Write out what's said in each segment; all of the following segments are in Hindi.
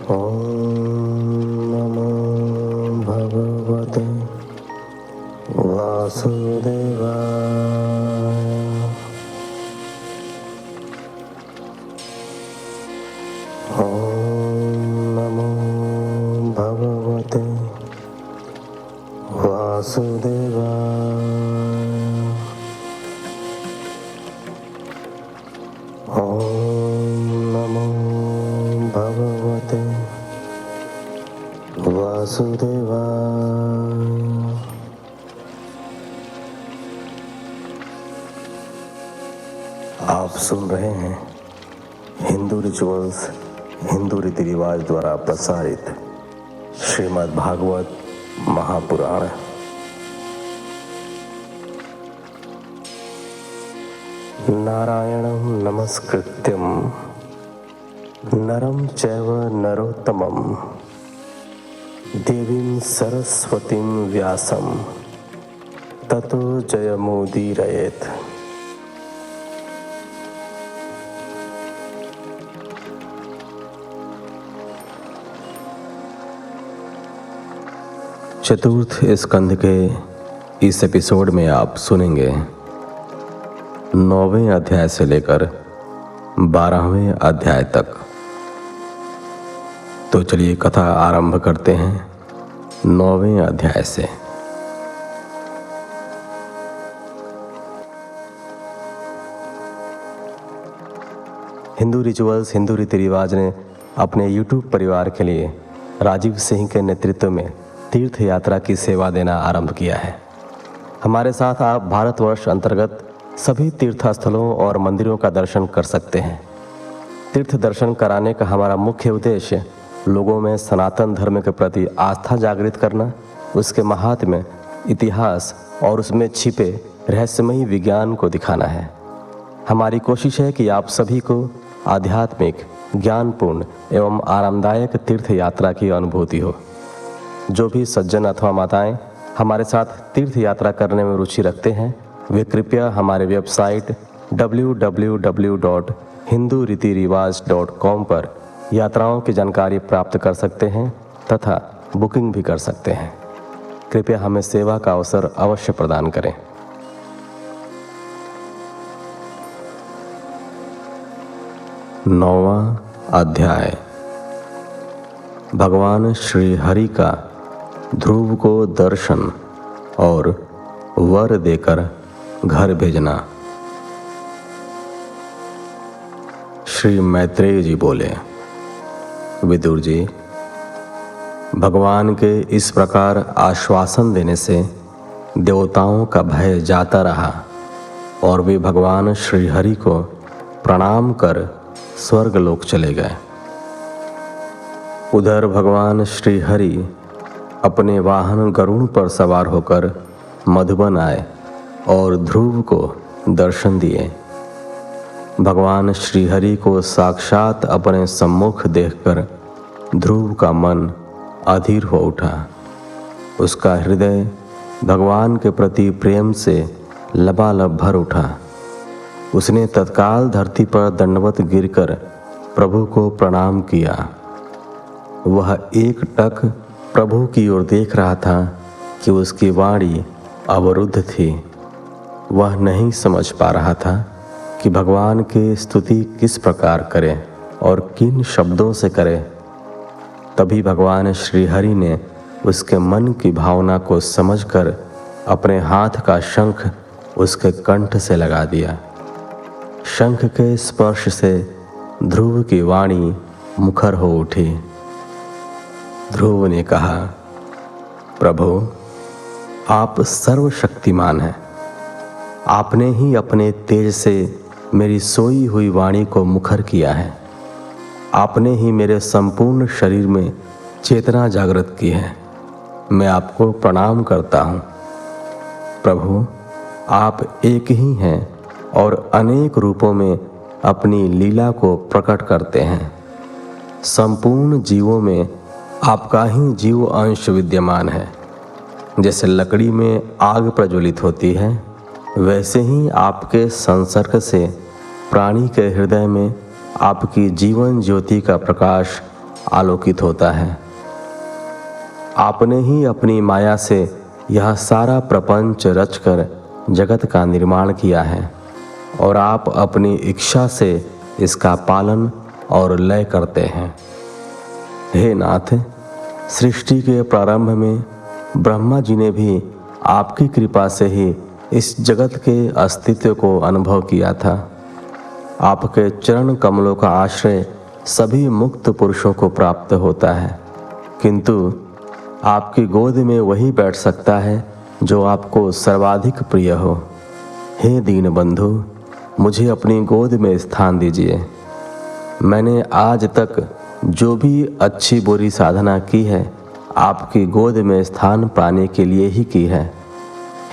ॐ नमो भगवते वासुदेवाय। ॐ नमो भगवते वासुदेवाय। ॐ नमो भगवते वासुदेवाय। आप सुन रहे हैं हिंदू रिचुअल्स, हिंदू रीति रिवाज द्वारा प्रसारित श्रीमद् भागवत महापुराण। नारायणं नमस्कृत्यं नरं चैव नरोत्तमं देवीं सरस्वतीं व्यासं ततो जयमुदीरयेत्। चतुर्थ स्कंध के इस एपिसोड में आप सुनेंगे 9वें अध्याय से लेकर 12वें अध्याय तक। तो चलिए कथा आरंभ करते हैं 9वें अध्याय से। हिंदू रिचुअल्स, हिंदू रीति रिवाज ने अपने यूट्यूब परिवार के लिए राजीव सिंह के नेतृत्व में तीर्थ यात्रा की सेवा देना आरंभ किया है। हमारे साथ आप भारतवर्ष अंतर्गत सभी तीर्थ स्थलों और मंदिरों का दर्शन कर सकते हैं। तीर्थ दर्शन कराने का हमारा मुख्य उद्देश्य लोगों में सनातन धर्म के प्रति आस्था जागृत करना, उसके महात्म्य, इतिहास और उसमें छिपे रहस्यमयी विज्ञान को दिखाना है। हमारी कोशिश है कि आप सभी को आध्यात्मिक, ज्ञानपूर्ण एवं आरामदायक तीर्थ यात्रा की अनुभूति हो। जो भी सज्जन अथवा माताएं हमारे साथ तीर्थ यात्रा करने में रुचि रखते हैं, वे कृपया हमारे वेबसाइट www.hindurithirivaj.com पर यात्राओं की जानकारी प्राप्त कर सकते हैं तथा बुकिंग भी कर सकते हैं। कृपया हमें सेवा का अवसर अवश्य प्रदान करें। नौवां अध्याय। भगवान श्री हरि का ध्रुव को दर्शन और वर देकर घर भेजना। श्री मैत्रेय जी बोले, विदुर जी, भगवान के इस प्रकार आश्वासन देने से देवताओं का भय जाता रहा और वे भगवान श्री हरि को प्रणाम कर स्वर्गलोक चले गए। उधर भगवान श्री हरि अपने वाहन गरुड़ पर सवार होकर मधुबन आए और ध्रुव को दर्शन दिए। भगवान श्री हरि को साक्षात अपने सम्मुख देखकर ध्रुव का मन अधीर हो उठा। उसका हृदय भगवान के प्रति प्रेम से लबालब भर उठा। उसने तत्काल धरती पर दंडवत गिरकर प्रभु को प्रणाम किया। वह एकटक प्रभु की ओर देख रहा था कि उसकी वाणी अवरुद्ध थी। वह नहीं समझ पा रहा था कि भगवान की स्तुति किस प्रकार करे और किन शब्दों से करे। तभी भगवान श्री हरि ने उसके मन की भावना को समझकर अपने हाथ का शंख उसके कंठ से लगा दिया। शंख के स्पर्श से ध्रुव की वाणी मुखर हो उठी। ध्रुव ने कहा, प्रभु, आप सर्वशक्तिमान हैं। आपने ही अपने तेज से मेरी सोई हुई वाणी को मुखर किया है। आपने ही मेरे संपूर्ण शरीर में चेतना जागृत की है। मैं आपको प्रणाम करता हूँ। प्रभु, आप एक ही हैं और अनेक रूपों में अपनी लीला को प्रकट करते हैं। संपूर्ण जीवों में आपका ही जीव अंश विद्यमान है। जैसे लकड़ी में आग प्रज्वलित होती है, वैसे ही आपके संसर्ग से प्राणी के हृदय में आपकी जीवन ज्योति का प्रकाश आलोकित होता है। आपने ही अपनी माया से यह सारा प्रपंच रचकर जगत का निर्माण किया है और आप अपनी इच्छा से इसका पालन और लय करते हैं। हे नाथ, सृष्टि के प्रारंभ में ब्रह्मा जी ने भी आपकी कृपा से ही इस जगत के अस्तित्व को अनुभव किया था। आपके चरण कमलों का आश्रय सभी मुक्त पुरुषों को प्राप्त होता है, किंतु आपकी गोद में वही बैठ सकता है जो आपको सर्वाधिक प्रिय हो। हे दीन बंधु, मुझे अपनी गोद में स्थान दीजिए। मैंने आज तक जो भी अच्छी बुरी साधना की है आपकी गोद में स्थान पाने के लिए ही की है।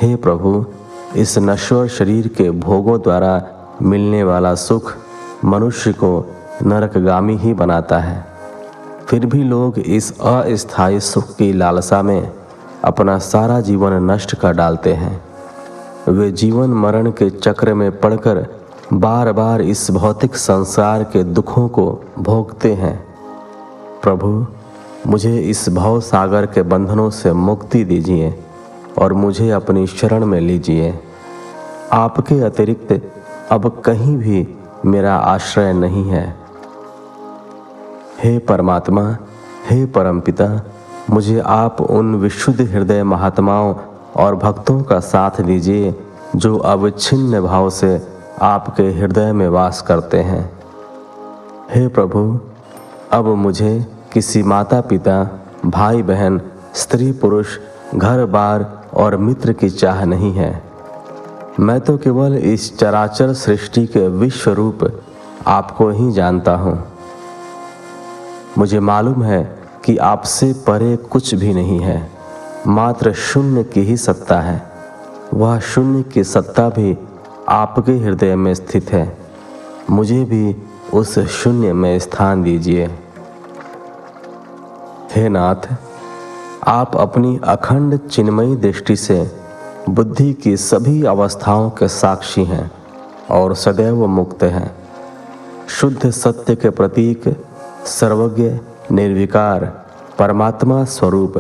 हे प्रभु, इस नश्वर शरीर के भोगों द्वारा मिलने वाला सुख मनुष्य को नरकगामी ही बनाता है। फिर भी लोग इस अस्थायी सुख की लालसा में अपना सारा जीवन नष्ट कर डालते हैं। वे जीवन मरण के चक्र में पड़कर बार बार इस भौतिक संसार के दुखों को भोगते हैं। प्रभु, मुझे इस भव सागर के बंधनों से मुक्ति दीजिए और मुझे अपनी शरण में लीजिए। आपके अतिरिक्त अब कहीं भी मेरा आश्रय नहीं है। हे परमात्मा, हे परमपिता, मुझे आप उन विशुद्ध हृदय महात्माओं और भक्तों का साथ दीजिए जो अविच्छिन्न भाव से आपके हृदय में वास करते हैं। हे प्रभु, अब मुझे किसी माता पिता, भाई बहन, स्त्री पुरुष, घर बार और मित्र की चाह नहीं है। मैं तो केवल इस चराचर सृष्टि के विश्व रूप आपको ही जानता हूँ। मुझे मालूम है कि आपसे परे कुछ भी नहीं है, मात्र शून्य की ही सत्ता है। वह शून्य की सत्ता भी आपके हृदय में स्थित है। मुझे भी उस शून्य में स्थान दीजिए। हे नाथ, आप अपनी अखंड चिन्मयी दृष्टि से बुद्धि की सभी अवस्थाओं के साक्षी हैं और सदैव मुक्त हैं। शुद्ध सत्य के प्रतीक, सर्वज्ञ, निर्विकार, परमात्मा स्वरूप,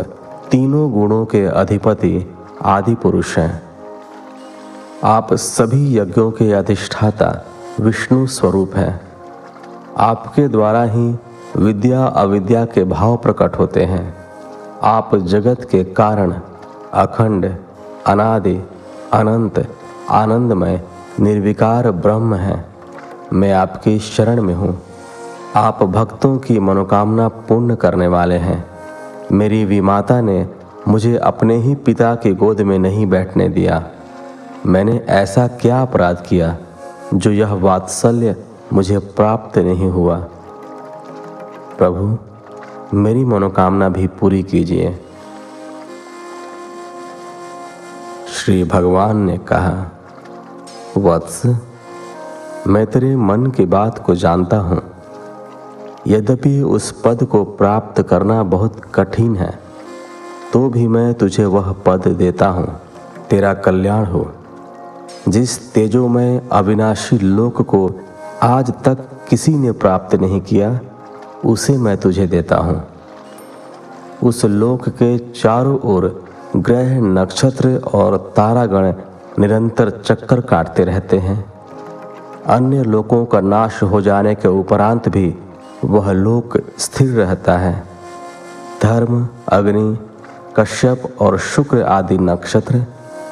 तीनों गुणों के अधिपति आदि पुरुष हैं। आप सभी यज्ञों के अधिष्ठाता विष्णु स्वरूप हैं। आपके द्वारा ही विद्या अविद्या के भाव प्रकट होते हैं। आप जगत के कारण, अखंड, अनादि, अनंत, आनंदमय, निर्विकार ब्रह्म हैं। मैं आपकी शरण में हूँ। आप भक्तों की मनोकामना पूर्ण करने वाले हैं। मेरी विमाता ने मुझे अपने ही पिता की गोद में नहीं बैठने दिया। मैंने ऐसा क्या अपराध किया जो यह वात्सल्य मुझे प्राप्त नहीं हुआ। प्रभु, मेरी मनोकामना भी पूरी कीजिए। श्री भगवान ने कहा, वत्स, मैं तेरे मन की बात को जानता हूँ। यद्यपि उस पद को प्राप्त करना बहुत कठिन है, तो भी मैं तुझे वह पद देता हूँ। तेरा कल्याण हो। जिस तेजोमय अविनाशी लोक को आज तक किसी ने प्राप्त नहीं किया, उसे मैं तुझे देता हूँ। उस लोक के चारों ओर ग्रह, नक्षत्र और तारागण निरंतर चक्कर काटते रहते हैं। अन्य लोकों का नाश हो जाने के उपरांत भी वह लोक स्थिर रहता है। धर्म, अग्नि, कश्यप और शुक्र आदि नक्षत्र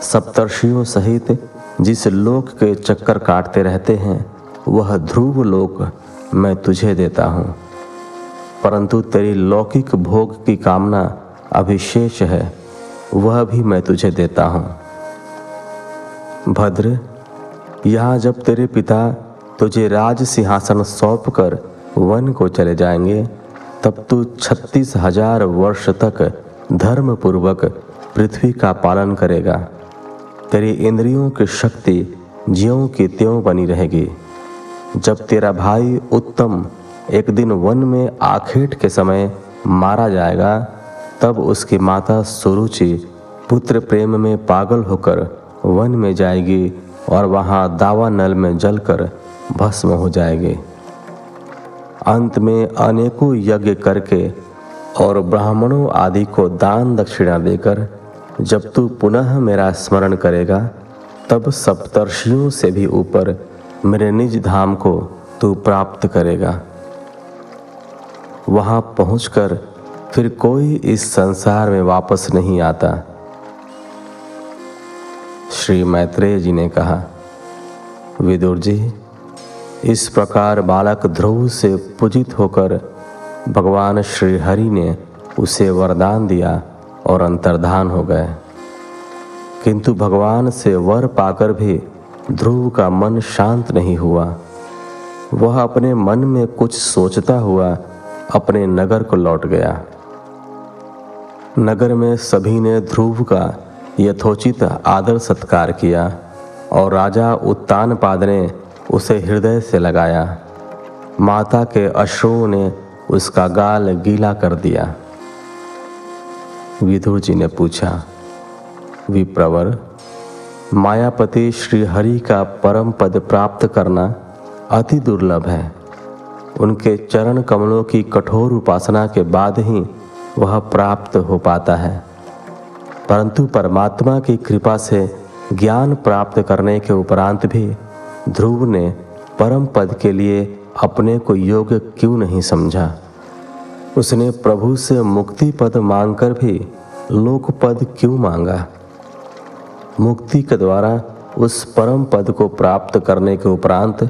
सप्तर्षियों सहित जिस लोक के चक्कर काटते रहते हैं, वह ध्रुव लोक मैं तुझे देता हूँ। परंतु तेरी लौकिक भोग की कामना अभिशेष है, वह भी मैं तुझे देता हूँ। भद्र, यहाँ जब तेरे पिता तुझे राज सिंहासन सौंप कर वन को चले जाएंगे, तब तू 36,000 वर्ष तक धर्म पूर्वक पृथ्वी का पालन करेगा। तेरी इंद्रियों की शक्ति ज्यों की त्यों बनी रहेगी। जब तेरा भाई उत्तम एक दिन वन में आखेट के समय मारा जाएगा, तब उसकी माता सुरुचि पुत्र प्रेम में पागल होकर वन में जाएगी और वहाँ दावानल में जलकर भस्म हो जाएगी। अंत में अनेकों यज्ञ करके और ब्राह्मणों आदि को दान दक्षिणा देकर जब तू पुनः मेरा स्मरण करेगा, तब सप्तर्षियों से भी ऊपर मेरे निज धाम को तू प्राप्त करेगा। वहां पहुंचकर फिर कोई इस संसार में वापस नहीं आता। श्री मैत्रेय जी ने कहा, विदुर जी, इस प्रकार बालक ध्रुव से पूजित होकर भगवान श्री हरि ने उसे वरदान दिया और अंतर्धान हो गए। किंतु भगवान से वर पाकर भी ध्रुव का मन शांत नहीं हुआ। वह अपने मन में कुछ सोचता हुआ अपने नगर को लौट गया। नगर में सभी ने ध्रुव का यथोचित आदर सत्कार किया और राजा उत्तानपाद ने उसे हृदय से लगाया। माता के अश्रुओं ने उसका गाल गीला कर दिया। विदुर जी ने पूछा, विप्रवर, मायापति श्री हरि का परम पद प्राप्त करना अति दुर्लभ है। उनके चरण कमलों की कठोर उपासना के बाद ही वह प्राप्त हो पाता है। परंतु परमात्मा की कृपा से ज्ञान प्राप्त करने के उपरांत भी ध्रुव ने परम पद के लिए अपने को योग्य क्यों नहीं समझा? उसने प्रभु से मुक्ति पद मांगकर भी लोक पद क्यों मांगा? मुक्ति के द्वारा उस परम पद को प्राप्त करने के उपरांत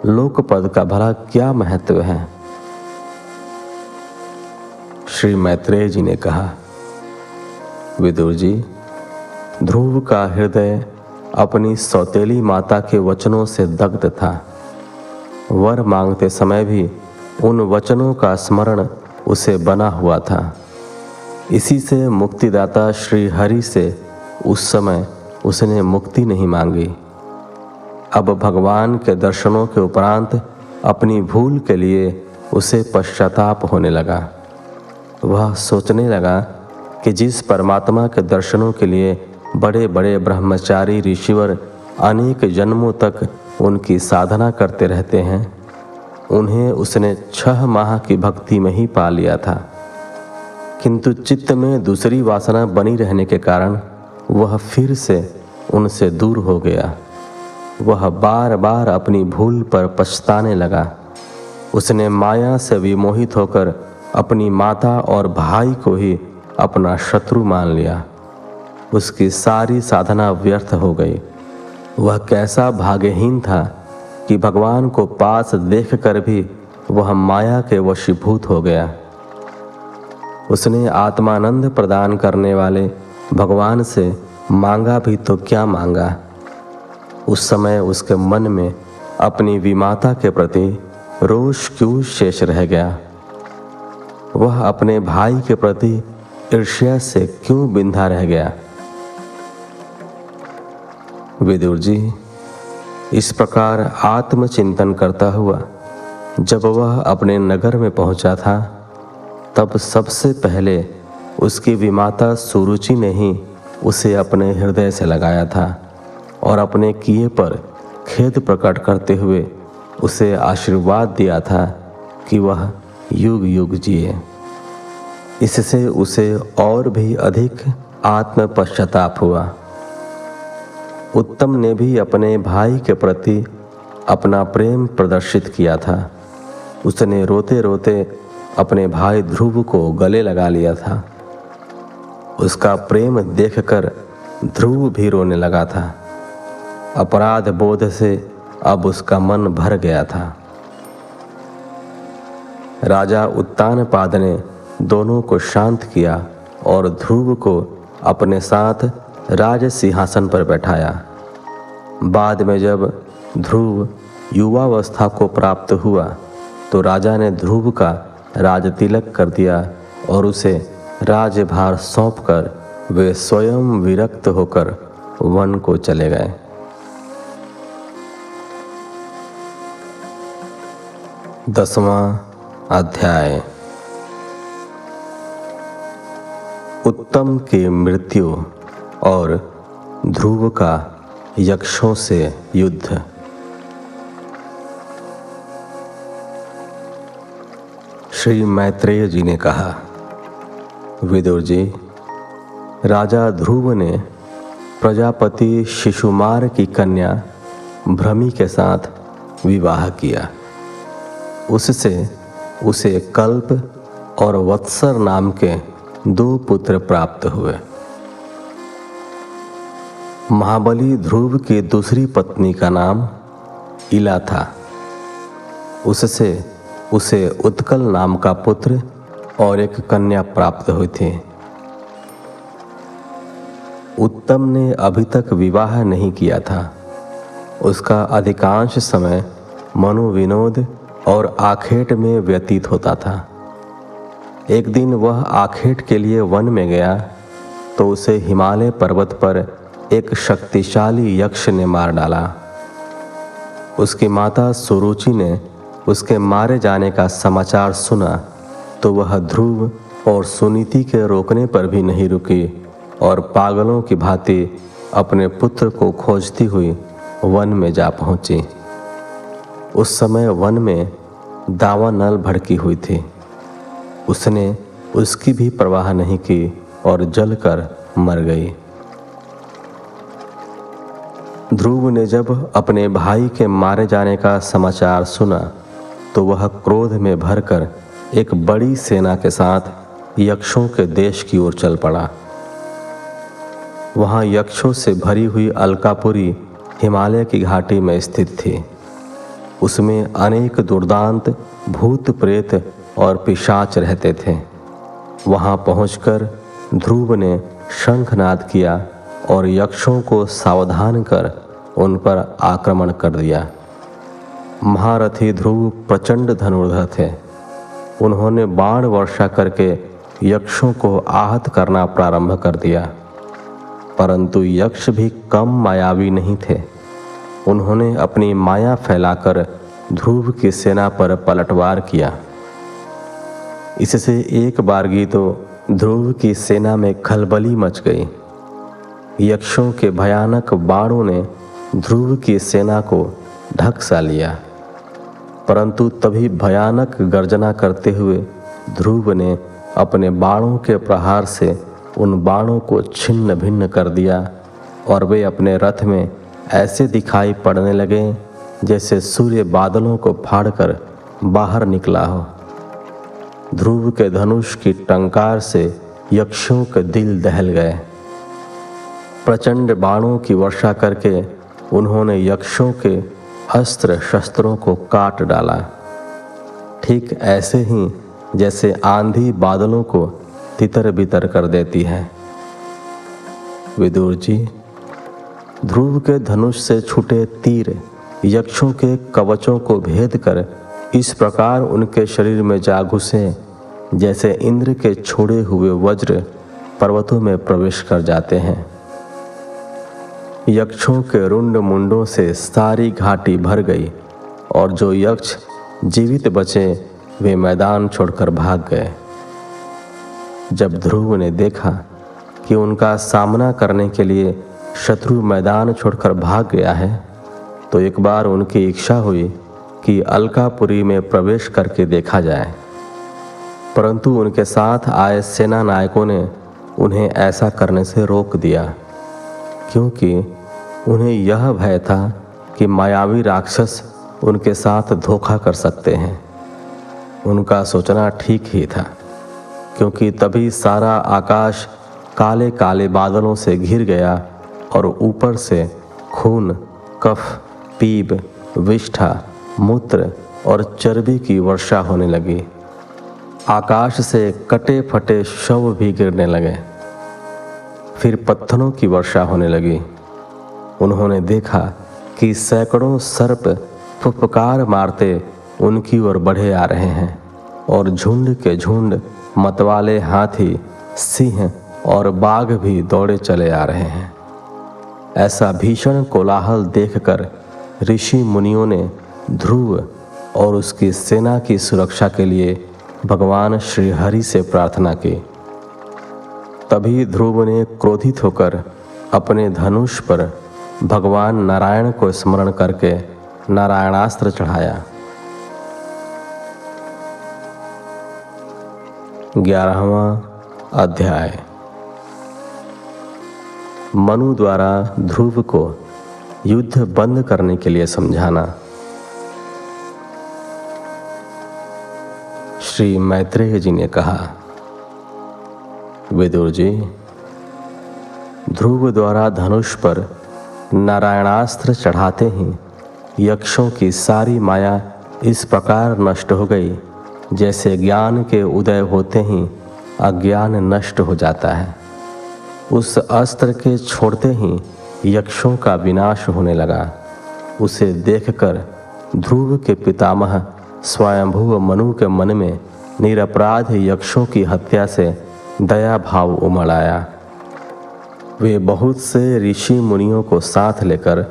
लोक पद का भला क्या महत्व है? श्री मैत्रेय जी ने कहा, विदुर जी, ध्रुव का हृदय अपनी सौतेली माता के वचनों से दग्ध था। वर मांगते समय भी उन वचनों का स्मरण उसे बना हुआ था। इसी से मुक्तिदाता श्री हरि से उस समय उसने मुक्ति नहीं मांगी। अब भगवान के दर्शनों के उपरांत अपनी भूल के लिए उसे पश्चाताप होने लगा। वह सोचने लगा कि जिस परमात्मा के दर्शनों के लिए बड़े बड़े ब्रह्मचारी ऋषिवर अनेक जन्मों तक उनकी साधना करते रहते हैं, उन्हें उसने 6 माह की भक्ति में ही पा लिया था। किंतु चित्त में दूसरी वासना बनी रहने के कारण वह फिर से उनसे दूर हो गया। वह बार बार अपनी भूल पर पछताने लगा। उसने माया से विमोहित होकर अपनी माता और भाई को ही अपना शत्रु मान लिया। उसकी सारी साधना व्यर्थ हो गई। वह कैसा भाग्यहीन था कि भगवान को पास देखकर भी वह माया के वशीभूत हो गया। उसने आत्मानंद प्रदान करने वाले भगवान से मांगा भी तो क्या मांगा। उस समय उसके मन में अपनी विमाता के प्रति रोष क्यों शेष रह गया? वह अपने भाई के प्रति ईर्ष्या से क्यों बिंधा रह गया? विदुर जी, इस प्रकार आत्मचिंतन करता हुआ जब वह अपने नगर में पहुंचा था, तब सबसे पहले उसकी विमाता सुरुचि ने ही उसे अपने हृदय से लगाया था और अपने किए पर खेद प्रकट करते हुए उसे आशीर्वाद दिया था कि वह युग युग जिए। इससे उसे और भी अधिक आत्म पश्चाताप हुआ। उत्तम ने भी अपने भाई के प्रति अपना प्रेम प्रदर्शित किया था। उसने रोते रोते अपने भाई ध्रुव को गले लगा लिया था। उसका प्रेम देखकर ध्रुव भी रोने लगा था। अपराध बोध से अब उसका मन भर गया था। राजा उत्तानपाद ने दोनों को शांत किया और ध्रुव को अपने साथ राज सिंहासन पर बैठाया। बाद में जब ध्रुव युवावस्था को प्राप्त हुआ तो राजा ने ध्रुव का राजतिलक कर दिया और उसे राजभार सौंपकर वे स्वयं विरक्त होकर वन को चले गए। दसवां अध्याय। उत्तम की मृत्यु और ध्रुव का यक्षों से युद्ध। श्री मैत्रेय जी ने कहा, विदुर जी, राजा ध्रुव ने प्रजापति शिशुमार की कन्या भ्रमी के साथ विवाह किया। उससे उसे कल्प और वत्सर नाम के 2 पुत्र प्राप्त हुए। महाबली ध्रुव की दूसरी पत्नी का नाम इला था। उससे उसे उत्कल नाम का पुत्र और एक कन्या प्राप्त हुई थी। उत्तम ने अभी तक विवाह नहीं किया था। उसका अधिकांश समय मनोविनोद और आखेट में व्यतीत होता था। एक दिन वह आखेट के लिए वन में गया तो उसे हिमालय पर्वत पर एक शक्तिशाली यक्ष ने मार डाला। उसकी माता सुरुचि ने उसके मारे जाने का समाचार सुना तो वह ध्रुव और सुनीति के रोकने पर भी नहीं रुकी और पागलों की भांति अपने पुत्र को खोजती हुई वन में जा पहुंची। उस समय वन में दावानल भड़की हुई थी। उसने उसकी भी परवाह नहीं की और जलकर मर गई। ध्रुव ने जब अपने भाई के मारे जाने का समाचार सुना तो वह क्रोध में भरकर एक बड़ी सेना के साथ यक्षों के देश की ओर चल पड़ा। वहां यक्षों से भरी हुई अलकापुरी हिमालय की घाटी में स्थित थी। उसमें अनेक दुर्दांत भूत प्रेत और पिशाच रहते थे। वहां पहुंचकर ध्रुव ने शंखनाद किया और यक्षों को सावधान कर उन पर आक्रमण कर दिया। महारथी ध्रुव प्रचंड धनुर्धर थे। उन्होंने बाण वर्षा करके यक्षों को आहत करना प्रारंभ कर दिया, परंतु यक्ष भी कम मायावी नहीं थे। उन्होंने अपनी माया फैलाकर ध्रुव की सेना पर पलटवार किया। इससे एक बारगी तो ध्रुव की सेना में खलबली मच गई। यक्षों के भयानक बाणों ने ध्रुव की सेना को ढक सा लिया, परंतु तभी भयानक गर्जना करते हुए ध्रुव ने अपने बाणों के प्रहार से उन बाणों को छिन्न भिन्न कर दिया और वे अपने रथ में ऐसे दिखाई पड़ने लगे जैसे सूर्य बादलों को फाड़कर बाहर निकला हो। ध्रुव के धनुष की टंकार से यक्षों के दिल दहल गए। प्रचंड बाणों की वर्षा करके उन्होंने यक्षों के अस्त्र शस्त्रों को काट डाला, ठीक ऐसे ही जैसे आंधी बादलों को तितर बितर कर देती है। विदुर जी, ध्रुव के धनुष से छूटे तीर यक्षों के कवचों को भेद कर इस प्रकार उनके शरीर में जा घुसे जैसे इंद्र के छोड़े हुए वज्र पर्वतों में प्रवेश कर जाते हैं। यक्षों के रुंड मुंडों से सारी घाटी भर गई और जो यक्ष जीवित बचे वे मैदान छोड़कर भाग गए। जब ध्रुव ने देखा कि उनका सामना करने के लिए शत्रु मैदान छोड़कर भाग गया है तो एक बार उनकी इच्छा हुई कि अलकापुरी में प्रवेश करके देखा जाए, परंतु उनके साथ आए सेना नायकों ने उन्हें ऐसा करने से रोक दिया, क्योंकि उन्हें यह भय था कि मायावी राक्षस उनके साथ धोखा कर सकते हैं। उनका सोचना ठीक ही था, क्योंकि तभी सारा आकाश काले काले बादलों से घिर गया और ऊपर से खून, कफ, पीप, विष्ठा, मूत्र और चर्बी की वर्षा होने लगी। आकाश से कटे फटे शव भी गिरने लगे। फिर पत्थरों की वर्षा होने लगी। उन्होंने देखा कि सैकड़ों सर्प फुफकार मारते उनकी ओर बढ़े आ रहे हैं और झुंड के झुंड मतवाले हाथी, सिंह और बाघ भी दौड़े चले आ रहे हैं। ऐसा भीषण कोलाहल देखकर ऋषि मुनियों ने ध्रुव और उसकी सेना की सुरक्षा के लिए भगवान श्री हरि से प्रार्थना की। तभी ध्रुव ने क्रोधित होकर अपने धनुष पर भगवान नारायण को स्मरण करके नारायणास्त्र चढ़ाया। 11वां अध्याय। मनु द्वारा ध्रुव को युद्ध बंद करने के लिए समझाना। श्री मैत्रेय जी ने कहा, विदुर जी, ध्रुव द्वारा धनुष पर नारायणास्त्र चढ़ाते ही यक्षों की सारी माया इस प्रकार नष्ट हो गई जैसे ज्ञान के उदय होते ही अज्ञान नष्ट हो जाता है। उस अस्त्र के छोड़ते ही यक्षों का विनाश होने लगा। उसे देखकर ध्रुव के पितामह स्वयंभुव मनु के मन में निरपराध यक्षों की हत्या से दया भाव उमड़ आया। वे बहुत से ऋषि मुनियों को साथ लेकर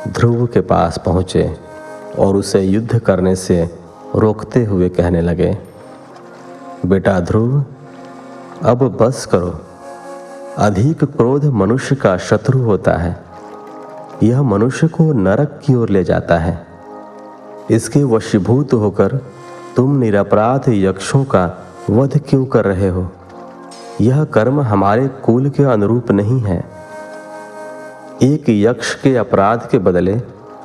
ध्रुव के पास पहुँचे और उसे युद्ध करने से रोकते हुए कहने लगे, बेटा ध्रुव, अब बस करो। अधिक क्रोध मनुष्य का शत्रु होता है। यह मनुष्य को नरक की ओर ले जाता है। इसके वशीभूत होकर तुम निरपराध यक्षों का वध क्यों कर रहे हो? यह कर्म हमारे कुल के अनुरूप नहीं है। एक यक्ष के अपराध के बदले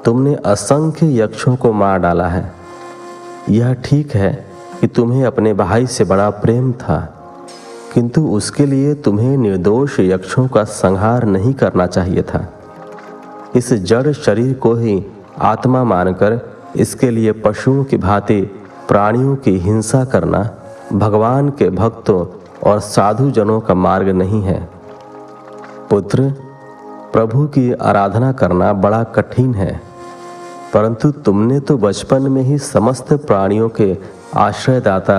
तुमने असंख्य यक्षों को मार डाला है। यह ठीक है कि तुम्हें अपने भाई से बड़ा प्रेम था, किंतु उसके लिए तुम्हें निर्दोष यक्षों का संहार नहीं करना चाहिए था। इस जड़ शरीर को ही आत्मा मानकर इसके लिए पशुओं की भांति प्राणियों की हिंसा करना भगवान के भक्तों और साधु जनों का मार्ग नहीं है। पुत्र, प्रभु की आराधना करना बड़ा कठिन है, परंतु तुमने तो बचपन में ही समस्त प्राणियों के आश्रयदाता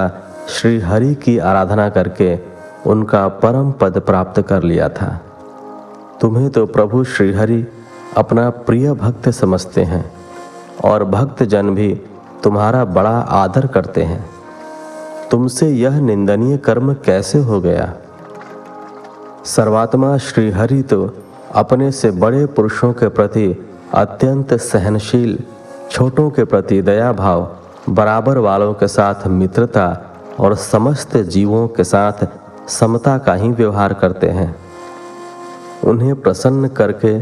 श्री हरि की आराधना करके उनका परम पद प्राप्त कर लिया था। तुम्हें तो प्रभु श्री हरि अपना प्रिय भक्त समझते हैं और भक्त जन भी तुम्हारा बड़ा आदर करते हैं। तुमसे यह निंदनीय कर्म कैसे हो गया? सर्वात्मा श्री हरि तो अपने से बड़े पुरुषों के प्रति अत्यंत सहनशील, छोटों के प्रति दया भाव, बराबर वालों के साथ मित्रता और समस्त जीवों के साथ समता का ही व्यवहार करते हैं। उन्हें प्रसन्न करके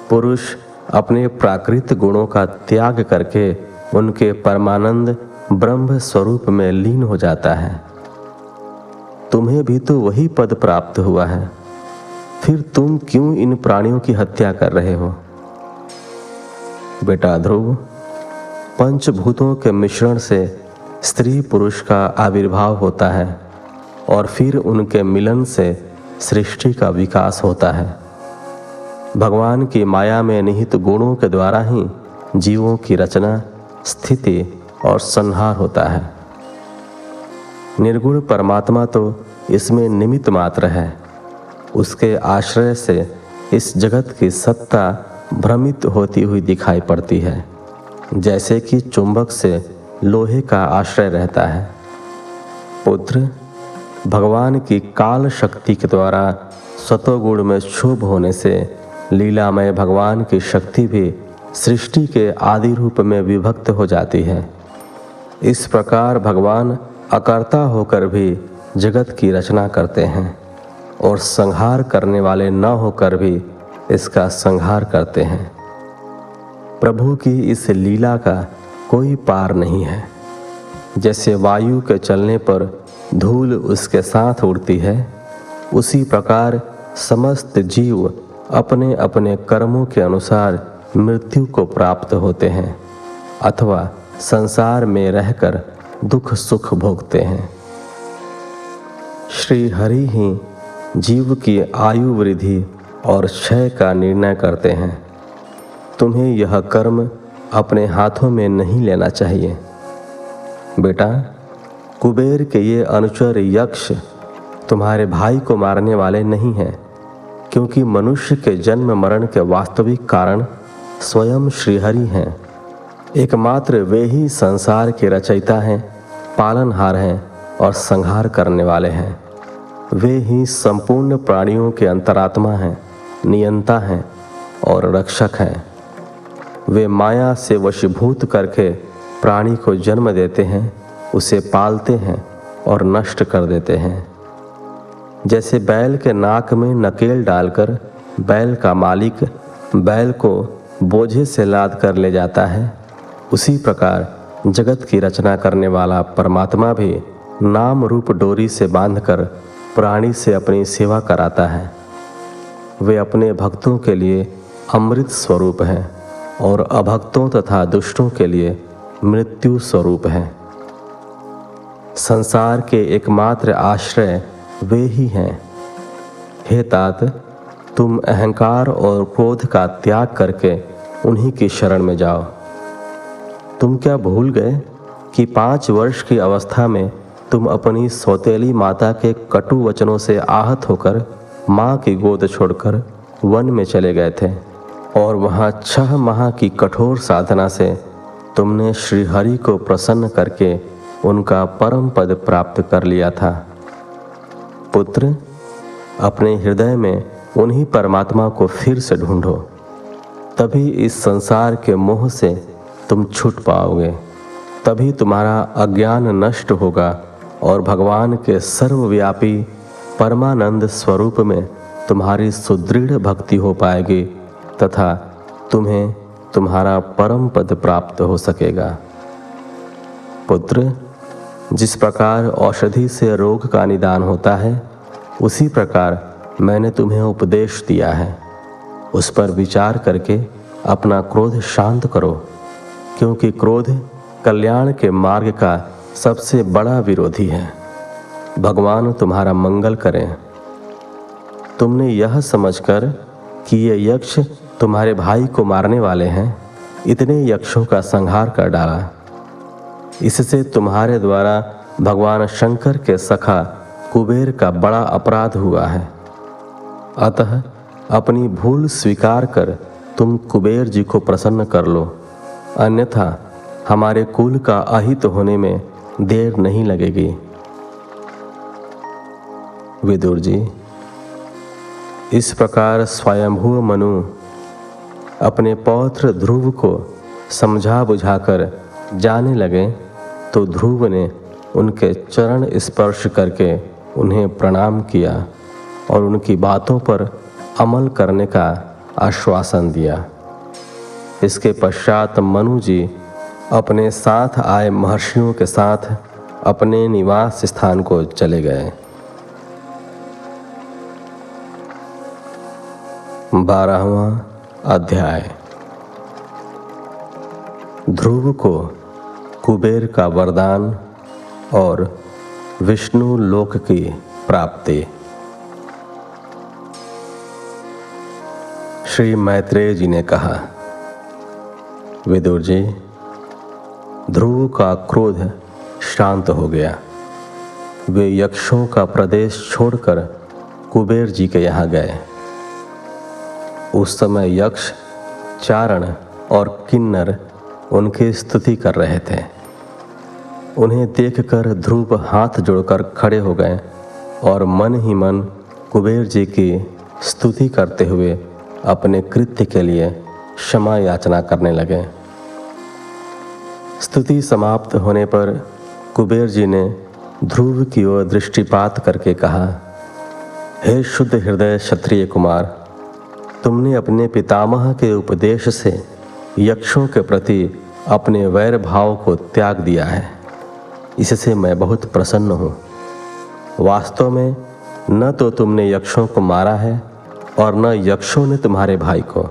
पुरुष अपने प्राकृत गुणों का त्याग करके उनके परमानंद ब्रह्म स्वरूप में लीन हो जाता है। तुम्हें भी तो वही पद प्राप्त हुआ है, फिर तुम क्यों इन प्राणियों की हत्या कर रहे हो? बेटा ध्रुव, पंचभूतों के मिश्रण से स्त्री पुरुष का आविर्भाव होता है और फिर उनके मिलन से सृष्टि का विकास होता है। भगवान की माया में निहित गुणों के द्वारा ही जीवों की रचना, स्थिति और संहार होता है। निर्गुण परमात्मा तो इसमें निमित्त मात्र है। उसके आश्रय से इस जगत की सत्ता भ्रमित होती हुई दिखाई पड़ती है, जैसे कि चुंबक से लोहे का आश्रय रहता है। पुत्र, भगवान की काल शक्ति के द्वारा सतोगुण में क्षोभ होने से लीलामय भगवान की शक्ति भी सृष्टि के आदि रूप में विभक्त हो जाती है। इस प्रकार भगवान अकर्ता होकर भी जगत की रचना करते हैं और संहार करने वाले न होकर भी इसका संहार करते हैं। प्रभु की इस लीला का कोई पार नहीं है। जैसे वायु के चलने पर धूल उसके साथ उड़ती है, उसी प्रकार समस्त जीव अपने अपने कर्मों के अनुसार मृत्यु को प्राप्त होते हैं अथवा संसार में रहकर दुख सुख भोगते हैं। श्री हरि ही जीव की आयु वृद्धि और क्षय का निर्णय करते हैं। तुम्हें यह कर्म अपने हाथों में नहीं लेना चाहिए। बेटा, कुबेर के ये अनुचर यक्ष तुम्हारे भाई को मारने वाले नहीं हैं, क्योंकि मनुष्य के जन्म मरण के वास्तविक कारण स्वयं श्रीहरि हैं। एकमात्र वे ही संसार के रचयिता हैं, पालनहार हैं और संहार करने वाले हैं। वे ही संपूर्ण प्राणियों के अंतरात्मा हैं, नियंता हैं और रक्षक हैं। वे माया से वशीभूत करके प्राणी को जन्म देते हैं, उसे पालते हैं और नष्ट कर देते हैं। जैसे बैल के नाक में नकेल डालकर बैल का मालिक बैल को बोझे से लाद कर ले जाता है, उसी प्रकार जगत की रचना करने वाला परमात्मा भी नाम रूप डोरी से बांधकर प्राणी से अपनी सेवा कराता है। वे अपने भक्तों के लिए अमृत स्वरूप हैं और अभक्तों तथा दुष्टों के लिए मृत्यु स्वरूप हैं। संसार के एकमात्र आश्रय वे ही हैं। हे तात, तुम अहंकार और क्रोध का त्याग करके उन्हीं की शरण में जाओ। तुम क्या भूल गए कि 5 वर्ष की अवस्था में तुम अपनी सौतेली माता के कटु वचनों से आहत होकर माँ की गोद छोड़कर वन में चले गए थे और वहाँ 6 माह की कठोर साधना से तुमने श्रीहरि को प्रसन्न करके उनका परम पद प्राप्त कर लिया था। पुत्र, अपने हृदय में उन्हीं परमात्मा को फिर से ढूंढो, तभी इस संसार के मोह से तुम छूट पाओगे। तभी तुम्हारा अज्ञान नष्ट होगा और भगवान के सर्वव्यापी परमानंद स्वरूप में तुम्हारी सुदृढ़ भक्ति हो पाएगी तथा तुम्हें तुम्हारा परम पद प्राप्त हो सकेगा। पुत्र, जिस प्रकार औषधि से रोग का निदान होता है, उसी प्रकार मैंने तुम्हें उपदेश दिया है। उस पर विचार करके अपना क्रोध शांत करो, क्योंकि क्रोध कल्याण के मार्ग का सबसे बड़ा विरोधी है। भगवान तुम्हारा मंगल करें। तुमने यह समझकर कि ये यक्ष तुम्हारे भाई को मारने वाले हैं, इतने यक्षों का संहार कर डाला। इससे तुम्हारे द्वारा भगवान शंकर के सखा कुबेर का बड़ा अपराध हुआ है। अतः अपनी भूल स्वीकार कर तुम कुबेर जी को प्रसन्न कर लो, अन्यथा हमारे कुल का अहित होने में देर नहीं लगेगी। विदुर जी, इस प्रकार स्वयंभू मनु अपने पौत्र ध्रुव को समझा बुझाकर जाने लगे तो ध्रुव ने उनके चरण स्पर्श करके उन्हें प्रणाम किया और उनकी बातों पर अमल करने का आश्वासन दिया। इसके पश्चात मनु जी अपने साथ आए महर्षियों के साथ अपने निवास स्थान को चले गए। 12वां अध्याय। ध्रुव को कुबेर का वरदान और विष्णु लोक की प्राप्ति। श्री मैत्रेय जी ने कहा, विदुर जी, ध्रुव का क्रोध शांत हो गया। वे यक्षों का प्रदेश छोड़कर कुबेर जी के यहाँ गए। उस समय यक्ष, चारण और किन्नर उनकी स्तुति कर रहे थे। उन्हें देखकर ध्रुव हाथ जोड़कर खड़े हो गए और मन ही मन कुबेर जी की स्तुति करते हुए अपने कृत्य के लिए क्षमा याचना करने लगे। स्तुति समाप्त होने पर कुबेर जी ने ध्रुव की ओर दृष्टिपात करके कहा, हे शुद्ध हृदय क्षत्रिय कुमार, तुमने अपने पितामह के उपदेश से यक्षों के प्रति अपने वैर भाव को त्याग दिया है। इससे मैं बहुत प्रसन्न हूँ। वास्तव में न तो तुमने यक्षों को मारा है और न यक्षों ने तुम्हारे भाई को।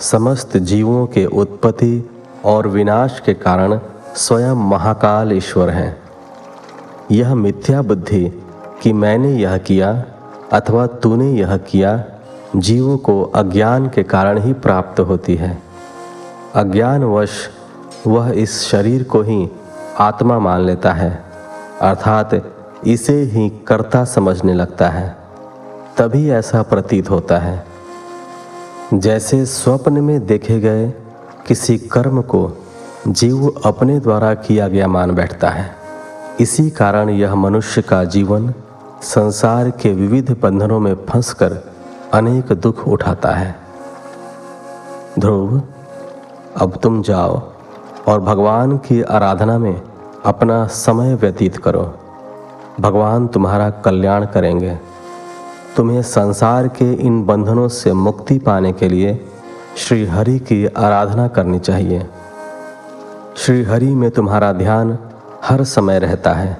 समस्त जीवों के उत्पत्ति और विनाश के कारण स्वयं महाकाल ईश्वर हैं। यह मिथ्या बुद्धि कि मैंने यह किया अथवा तूने यह किया, जीवों को अज्ञान के कारण ही प्राप्त होती है। अज्ञानवश वह इस शरीर को ही आत्मा मान लेता है, अर्थात इसे ही कर्ता समझने लगता है। तभी ऐसा प्रतीत होता है। जैसे स्वप्न में देखे गए किसी कर्म को जीव अपने द्वारा किया गया मान बैठता है। इसी कारण यह मनुष्य का जीवन संसार के विविध बंधनों में फंसकर अनेक दुख उठाता है। ध्रुव, अब तुम जाओ और भगवान की आराधना में अपना समय व्यतीत करो। भगवान तुम्हारा कल्याण करेंगे। तुम्हें संसार के इन बंधनों से मुक्ति पाने के लिए श्री हरि की आराधना करनी चाहिए। श्री हरि में तुम्हारा ध्यान हर समय रहता है,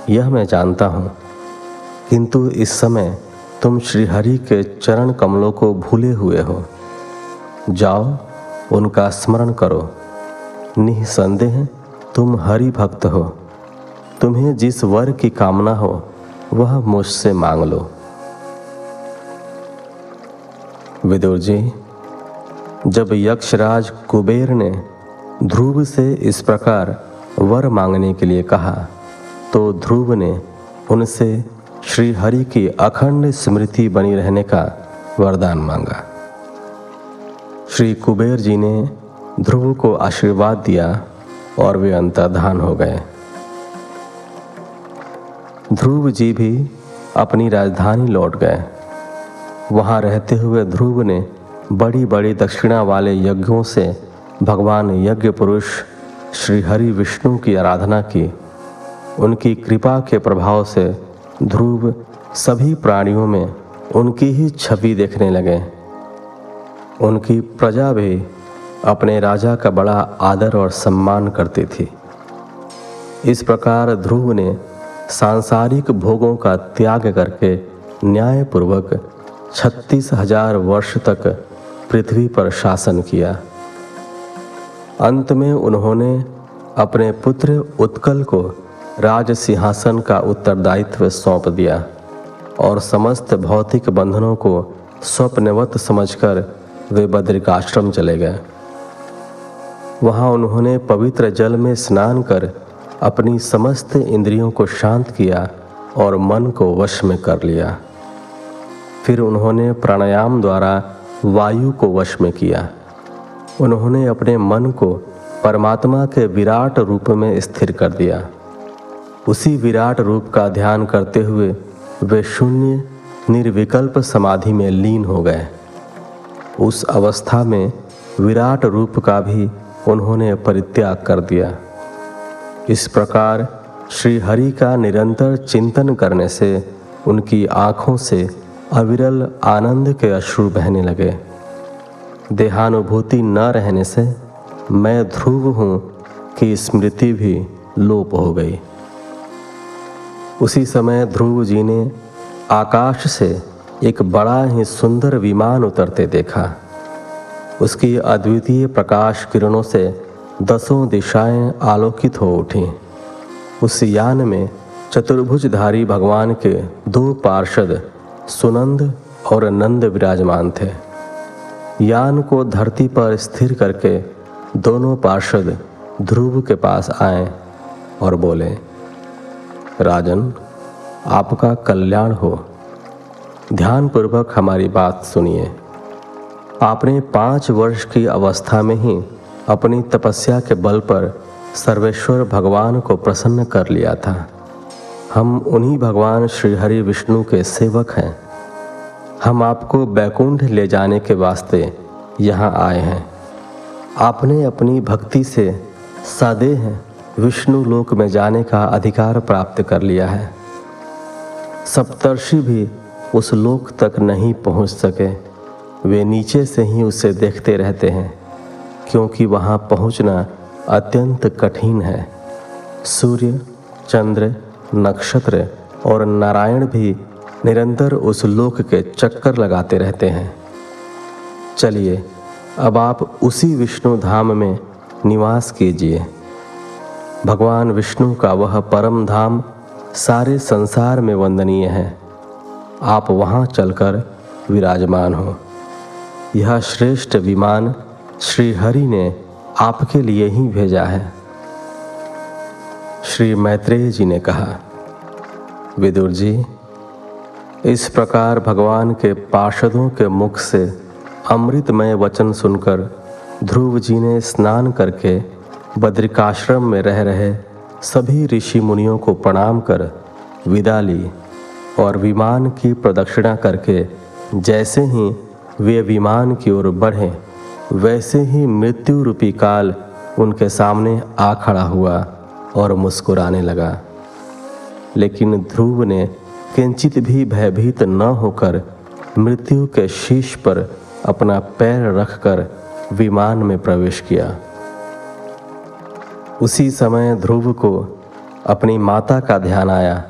यह मैं जानता हूँ, किंतु इस समय तुम श्री हरि के चरण कमलों को भूले हुए हो। जाओ, उनका स्मरण करो। निःसंदेह तुम हरि भक्त हो। तुम्हें जिस वर की कामना हो वह मुझसे मांग लो। विदुर जी, जब यक्षराज कुबेर ने ध्रुव से इस प्रकार वर मांगने के लिए कहा तो ध्रुव ने उनसे श्री हरि की अखंड स्मृति बनी रहने का वरदान मांगा। श्री कुबेर जी ने ध्रुव को आशीर्वाद दिया और वे अंतर्धान हो गए। ध्रुव जी भी अपनी राजधानी लौट गए। वहाँ रहते हुए ध्रुव ने बड़ी बड़ी दक्षिणा वाले यज्ञों से भगवान यज्ञ पुरुष श्री हरि विष्णु की आराधना की। उनकी कृपा के प्रभाव से ध्रुव सभी प्राणियों में उनकी ही छवि देखने लगे। उनकी प्रजा भी अपने राजा का बड़ा आदर और सम्मान करती थी। इस प्रकार ध्रुव ने सांसारिक भोगों का त्याग करके न्यायपूर्वक 36,000 वर्ष तक पृथ्वी पर शासन किया। अंत में उन्होंने अपने पुत्र उत्कल को राज सिंहासन का उत्तरदायित्व सौंप दिया और समस्त भौतिक बंधनों को स्वप्नवत समझकर वे बद्रिकाश्रम चले गए। वहाँ उन्होंने पवित्र जल में स्नान कर अपनी समस्त इंद्रियों को शांत किया और मन को वश में कर लिया। फिर उन्होंने प्राणायाम द्वारा वायु को वश में किया। उन्होंने अपने मन को परमात्मा के विराट रूप में स्थिर कर दिया। उसी विराट रूप का ध्यान करते हुए वे शून्य निर्विकल्प समाधि में लीन हो गए। उस अवस्था में विराट रूप का भी उन्होंने परित्याग कर दिया। इस प्रकार श्री हरि का निरंतर चिंतन करने से उनकी आँखों से अविरल आनंद के अश्रु बहने लगे। देहानुभूति न रहने से मैं ध्रुव हूँ कि स्मृति भी लोप हो गई। उसी समय ध्रुव जी ने आकाश से एक बड़ा ही सुंदर विमान उतरते देखा। उसकी अद्वितीय प्रकाश किरणों से 10 दिशाएं आलोकित हो उठीं। उस यान में चतुर्भुजधारी भगवान के 2 पार्षद सुनंद और नंद विराजमान थे। यान को धरती पर स्थिर करके दोनों पार्षद ध्रुव के पास आए और बोले, राजन, आपका कल्याण हो। ध्यानपूर्वक हमारी बात सुनिए। आपने 5 वर्ष की अवस्था में ही अपनी तपस्या के बल पर सर्वेश्वर भगवान को प्रसन्न कर लिया था। हम उन्हीं भगवान श्री हरि विष्णु के सेवक हैं। हम आपको बैकुंठ ले जाने के वास्ते यहाँ आए हैं। आपने अपनी भक्ति से सदैह विष्णु लोक में जाने का अधिकार प्राप्त कर लिया है। सप्तर्षि भी उस लोक तक नहीं पहुँच सके। वे नीचे से ही उसे देखते रहते हैं, क्योंकि वहाँ पहुँचना अत्यंत कठिन है। सूर्य, चंद्र, नक्षत्र और नारायण भी निरंतर उस लोक के चक्कर लगाते रहते हैं। चलिए, अब आप उसी विष्णु धाम में निवास कीजिए। भगवान विष्णु का वह परम धाम सारे संसार में वंदनीय है। आप वहाँ चलकर विराजमान हो। यह श्रेष्ठ विमान श्री हरि ने आपके लिए ही भेजा है। श्री मैत्रेय जी ने कहा, विदुर जी, इस प्रकार भगवान के पार्षदों के मुख से अमृतमय वचन सुनकर ध्रुव जी ने स्नान करके बद्रिकाश्रम में रह रहे सभी ऋषि मुनियों को प्रणाम कर विदा ली और विमान की प्रदक्षिणा करके जैसे ही वे विमान की ओर बढ़े वैसे ही मृत्यु रूपी काल उनके सामने आ खड़ा हुआ और मुस्कुराने लगा। लेकिन ध्रुव ने किंचित भी भयभीत न होकर मृत्यु के शीश पर अपना पैर रखकर विमान में प्रवेश किया। उसी समय ध्रुव को अपनी माता का ध्यान आया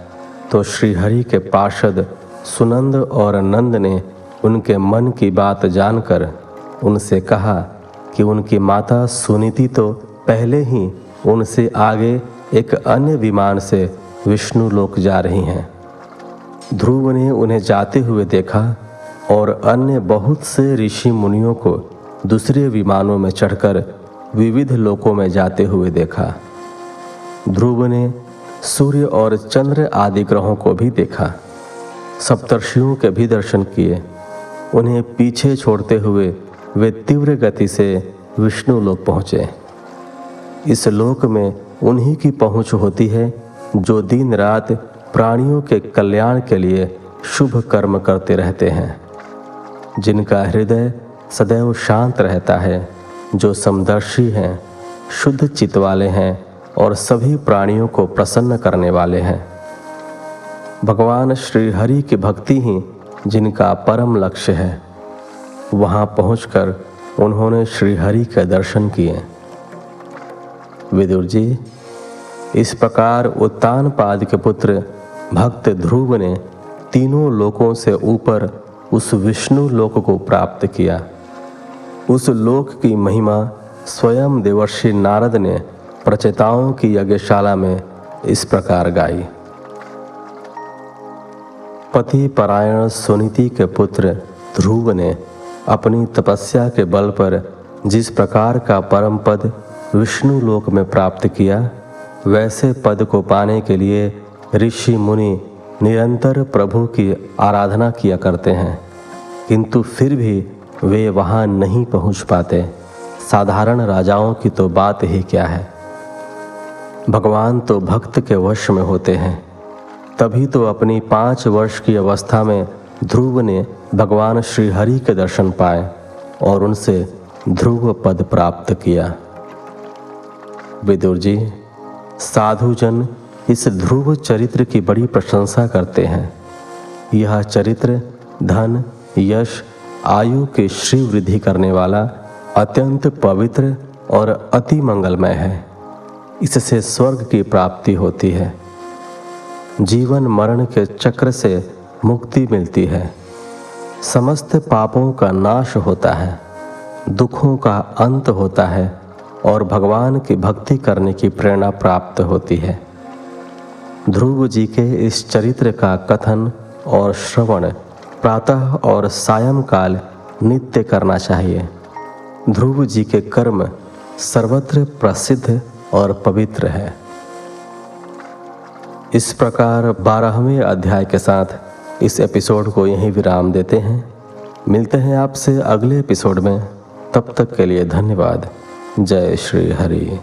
तो श्रीहरि के पार्षद सुनंद और नंद ने उनके मन की बात जानकर उनसे कहा कि उनकी माता सुनीति तो पहले ही उनसे आगे एक अन्य विमान से विष्णु लोक जा रही हैं। ध्रुव ने उन्हें जाते हुए देखा और अन्य बहुत से ऋषि मुनियों को दूसरे विमानों में चढ़कर विविध लोकों में जाते हुए देखा। ध्रुव ने सूर्य और चंद्र आदि ग्रहों को भी देखा, सप्तर्षियों के भी दर्शन किए। उन्हें पीछे छोड़ते हुए वे तीव्र गति से विष्णु लोक पहुँचे। इस लोक में उन्हीं की पहुँच होती है जो दिन रात प्राणियों के कल्याण के लिए शुभ कर्म करते रहते हैं, जिनका हृदय सदैव शांत रहता है, जो समदर्शी हैं, शुद्ध चित्त वाले हैं और सभी प्राणियों को प्रसन्न करने वाले हैं। भगवान श्री हरि की भक्ति ही जिनका परम लक्ष्य है। वहाँ पहुंचकर उन्होंने श्री हरि के दर्शन किए। विदुर जी, इस प्रकार उत्तानपाद के पुत्र भक्त ध्रुव ने तीनों लोकों से ऊपर उस विष्णु लोक को प्राप्त किया। उस लोक की महिमा स्वयं देवर्षि नारद ने प्रचेताओं की यज्ञशाला में इस प्रकार गाई। पति परायण सुनीति के पुत्र ध्रुव ने अपनी तपस्या के बल पर जिस प्रकार का परम पद विष्णु लोक में प्राप्त किया, वैसे पद को पाने के लिए ऋषि मुनि निरंतर प्रभु की आराधना किया करते हैं, किंतु फिर भी वे वहाँ नहीं पहुँच पाते। साधारण राजाओं की तो बात ही क्या है। भगवान तो भक्त के वश में होते हैं। तभी तो अपनी 5 वर्ष की अवस्था में ध्रुव ने भगवान श्री हरि के दर्शन पाए और उनसे ध्रुव पद प्राप्त किया। विदुर जी, साधुजन इस ध्रुव चरित्र की बड़ी प्रशंसा करते हैं। यह चरित्र धन, यश, आयु की श्री वृद्धि करने वाला अत्यंत पवित्र और अति मंगलमय है। इससे स्वर्ग की प्राप्ति होती है, जीवन मरण के चक्र से मुक्ति मिलती है, समस्त पापों का नाश होता है, दुखों का अंत होता है और भगवान की भक्ति करने की प्रेरणा प्राप्त होती है। ध्रुव जी के इस चरित्र का कथन और श्रवण प्रातः और सायंकाल नित्य करना चाहिए। ध्रुव जी के कर्म सर्वत्र प्रसिद्ध और पवित्र है। इस प्रकार 12वें अध्याय के साथ इस एपिसोड को यहीं विराम देते हैं। मिलते हैं आपसे अगले एपिसोड में। तब तक के लिए धन्यवाद। जय श्री हरि।